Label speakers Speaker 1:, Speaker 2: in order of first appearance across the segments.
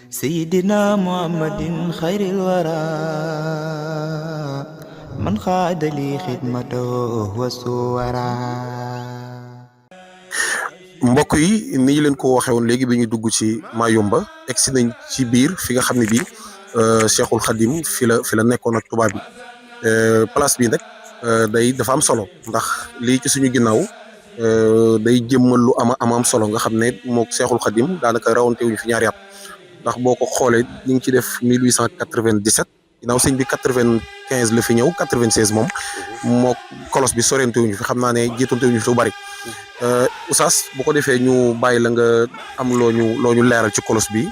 Speaker 1: سيدنا محمد خير الورى من خاد لي خدمته وسورا
Speaker 2: mbokk yi ni ñu leen ko waxee woon léegi bi ñu dugg ci Mayumba egsi nañ ci biir fi nga xam ne bii Cheikhul Khadim fi la nekkoon ak tubaab bi place bi nag day dafa am solo ndax lii ci suñu ginnaaw day jëmmal lu am solo nga xam ne mook Cheikhul Khadim daanaka rawante wuñu fi ñaari at ndax boo ko xoolee ñu ngi ci def 1897 ginnaaw sëñ bi 95 la fi ñëw 96 moom moo kolos bi sorente wuñu fi xam naa ne jiitonte wuñu fi lu bari Oustaz bu ko defee ñu bàyyi la nga am loo ñu leeral ci kolos bi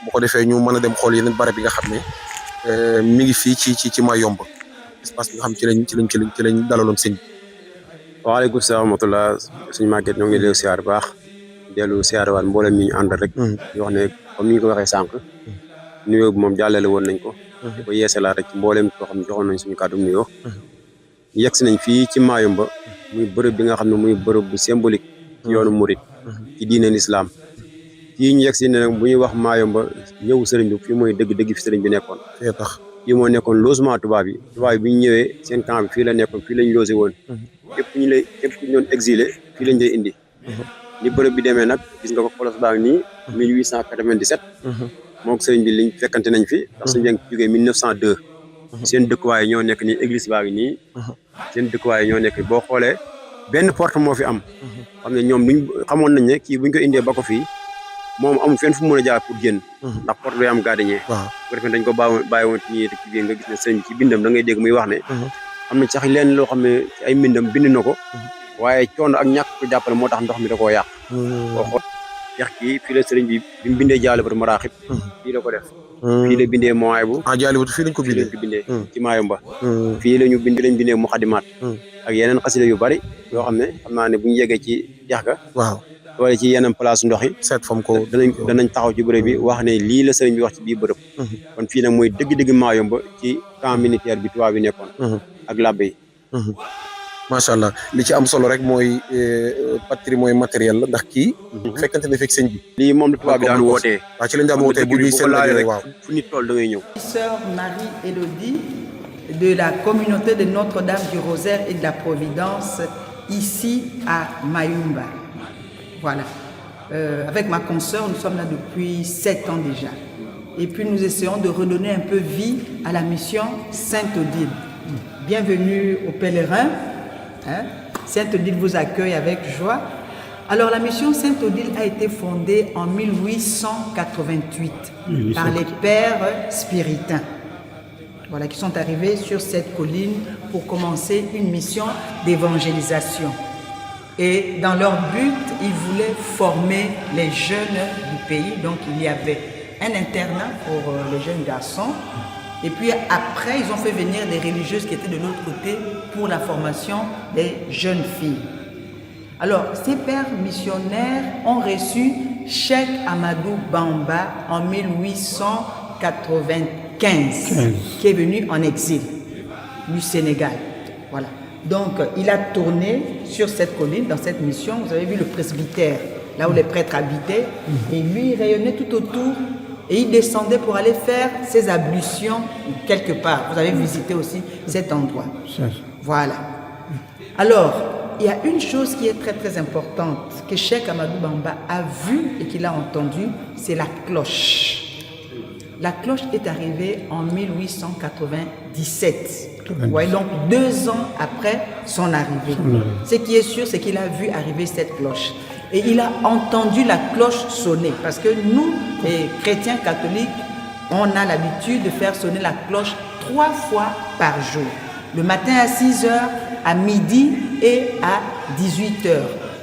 Speaker 2: bu ko defee ñu mën a dem xool yeneen barab yi nga xam ne mi ngi fii ci Mayumba espace bi nga xam ci lañ dalaloon sëñ bi.
Speaker 3: waaleykum salaam wa rahmatulah suñu màgget ñoo ngi dellu siyaar bu baax dellu siyaar waat mboolem mi ñu àndal rek. di wax ne comme ni ñu ko waxee sànq. nuyoo bi moom jàllale woon nañ ko. di ko yeesalaat rek ci mboolem koo xam ne joxoon nañ suñu kàddu nuyoo. yegg si nañ fii ci Mayumba muy bërëb bi nga xam ne muy bërëb bu symbolique ci yoonu murit ci diine l'islam fii ñu yegg si ne nag bu ñuy wax Mayumba ñëw sëriñ bi fii mooy dëgg-dëgg fi sëriñ bi nekkoon. fii moo nekkoon logement tubaab yi bi ñu ñëwee seen camp bi fii la nekkoon fii lañ logé woon. képp ku ñu doon exilé fii lañ lay indi. ni bërëb bi demee nag gis nga ko kolos baa ngi nii 1897 moom sëriñ bi liñ fekkante nañ fi ndax sëriñ bi ngi jógee 1902 seen dëkkuwaay ñoo nekk nii église baa ngi nii seen dëkkuwaay ñoo nekk boo xoolee benn porte moo fi am xam ne ñoom duñ xamoon nañ ne kii buñ ko indee ba ko fii moom amul fenn fu mu mën a jaar pour génn ndax porte day am gardien bu ko defee dañ ko bàyyi woon nii ci biir nga gis ne sëriñ bi ci bindam da ngay dégg muy wax ne am na sax leen loo xam ne ci ay mbindam bind na ko waaye coono ak ñàkk ko jàppale moo tax ndox mi da koo yàq boo xool yax kii fii la sëriñ bi bi mu bindee Jaalibatu Maraaxib fii la ko def fii la bindee Mawaahibu
Speaker 2: Jaalibatu fii lañ ko
Speaker 3: bindee ci Mayumba fii lañ bindee Muxaddimaat ak yeneen xasida yu bari yoo xam ne xam naa ne bu ñu yeggee ci yax ga
Speaker 2: waaw
Speaker 3: wala ci yeneen place ndox yi
Speaker 2: seet fam ko
Speaker 3: danañ taxaw ci bërëb bi wax ne lii la sëriñ bi wax ci biir bërëb kon fii nag mooy dëgg-dëgg Mayumba ci camp militaire bi tubaab bi nekkoon ak labbe yi
Speaker 2: macha allah li ci am solo rek mooy patrimoine matériel la ndax kii fekkante ne fekk sëñ bi
Speaker 3: lii moom la tubaab bi daan wootee
Speaker 2: waaw ci lañ daan wootee bu ñuy seen rek waaw
Speaker 3: fu nit tool da ngay ñëw.
Speaker 4: Sœur Marie Élodie de la communauté de Notre-Dame du Rosaire et de la Providence ici à Mayumba. Voilà. Avec ma consoeur, nous sommes là depuis 7 ans déjà. Et puis nous essayons de redonner un peu vie à la mission Sainte-Odile. Bienvenue aux pèlerins. Sainte-Odile vous accueille avec joie. Alors la mission Sainte-Odile a été fondée en 1888 par les pères spiritains, voilà, qui sont arrivés sur cette colline pour commencer une mission d'évangélisation. Et dans leur but, ils voulaient former les jeunes du pays. Donc il y avait un internat pour les jeunes garçons. Et puis après, ils ont fait venir des religieuses qui étaient de l'autre côté pour la formation des jeunes filles. Alors, ces pères missionnaires ont reçu Cheikh Amadou Bamba en 1895, qui est venu en exil du Sénégal. Voilà. Donc, il a tourné sur cette colline, dans cette mission. Vous avez vu le presbytère, là où les prêtres habitaient. Et lui, il rayonnait tout autour. Et il descendait pour aller faire ses ablutions quelque part. Vous avez visité aussi cet endroit. Voilà. Alors, il y a une chose qui est très très importante que Cheikh Amadou Bamba a vue et qu'il a entendue, c'est la cloche. La cloche est arrivée en 1897. Vous voyez, donc 2 ans après son arrivée. Ce qui est sûr, c'est qu'il a vu arriver cette cloche. Et il a entendu la cloche sonner. Parce que nous, les chrétiens catholiques, on a l'habitude de faire sonner la cloche 3 fois par jour. Le matin à 6h, à midi et à 18h.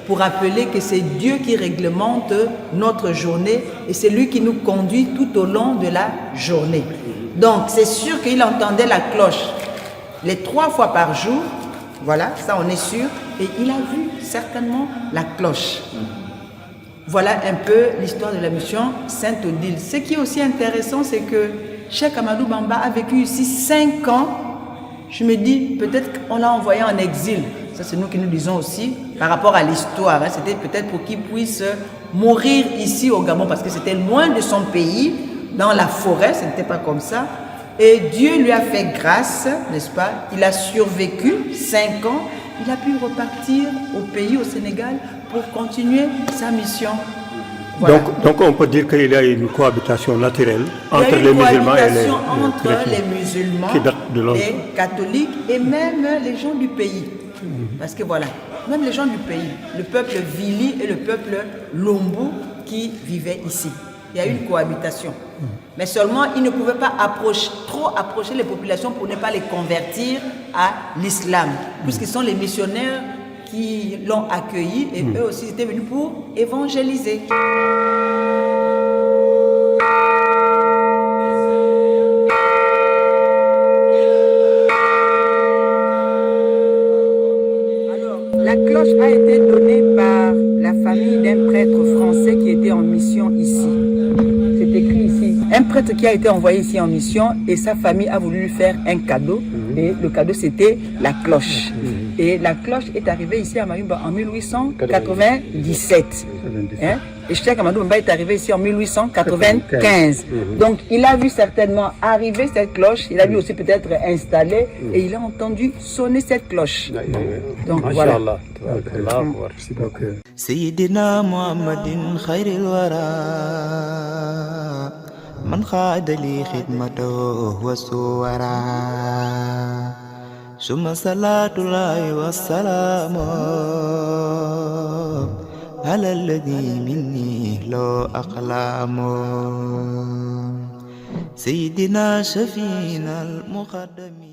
Speaker 4: Pour rappeler que c'est Dieu qui réglemente notre journée et c'est lui qui nous conduit tout au long de la journée. Donc c'est sûr qu'il entendait la cloche les 3 fois par jour. Voilà, ça on est sûr. Et il a vu certainement la cloche. Voilà un peu l'histoire de la mission Sainte-Odile. Ce qui est aussi intéressant, c'est que Cheikh Amadou Bamba a vécu ici 5 ans. Je me dis, peut-être qu'on l'a envoyé en exil. Ça, c'est nous qui nous disons aussi. par rapport à l'histoire. Hein. C'était peut-être pour qu'il puisse mourir ici au Gabon parce que c'était loin de son pays, dans la forêt, ce n'était pas comme ça. Et Dieu lui a fait grâce, n'est-ce pas? Il a survécu 5 ans. Il a pu repartir au pays, au Sénégal, pour continuer sa mission. Voilà.
Speaker 5: Donc on peut dire qu'il y a une cohabitation naturelle entre les musulmans et les
Speaker 4: musulmans,
Speaker 5: qui datent de
Speaker 4: les catholiques et même les gens du pays. Parce que voilà, même les gens du pays, le peuple Vili et le peuple Lombo qui vivaient ici. Il y a eu une cohabitation. Mais seulement, ils ne pouvaient pas trop approcher les populations pour ne pas les convertir à l'islam. Puisqu'ils sont les missionnaires qui l'ont accueilli et eux aussi étaient venus pour évangéliser. Alors, la cloche a été donnée par la famille d'un prêtre français qui était en mission ici. C'est écrit ici. Un prêtre qui a été envoyé ici en mission et sa famille a voulu lui faire un cadeau. Et le cadeau, c'était la cloche. Et la cloche est arrivée ici à Mayumba en 1897. Hein? Et Cheikh Amadou Mbemba est arrivé ici en 1895. Donc, il a vu certainement arriver cette cloche. Il a vu aussi peut-être installer. Et il a entendu sonner cette cloche. Donc, voilà.
Speaker 1: Sayyidina Muhammadin khairil wara man khada li khidmatahu wa suwara summa salatullahi wassalamu ala alladhi minni lo aqlamu Sayyidina Shafina al-Muqaddami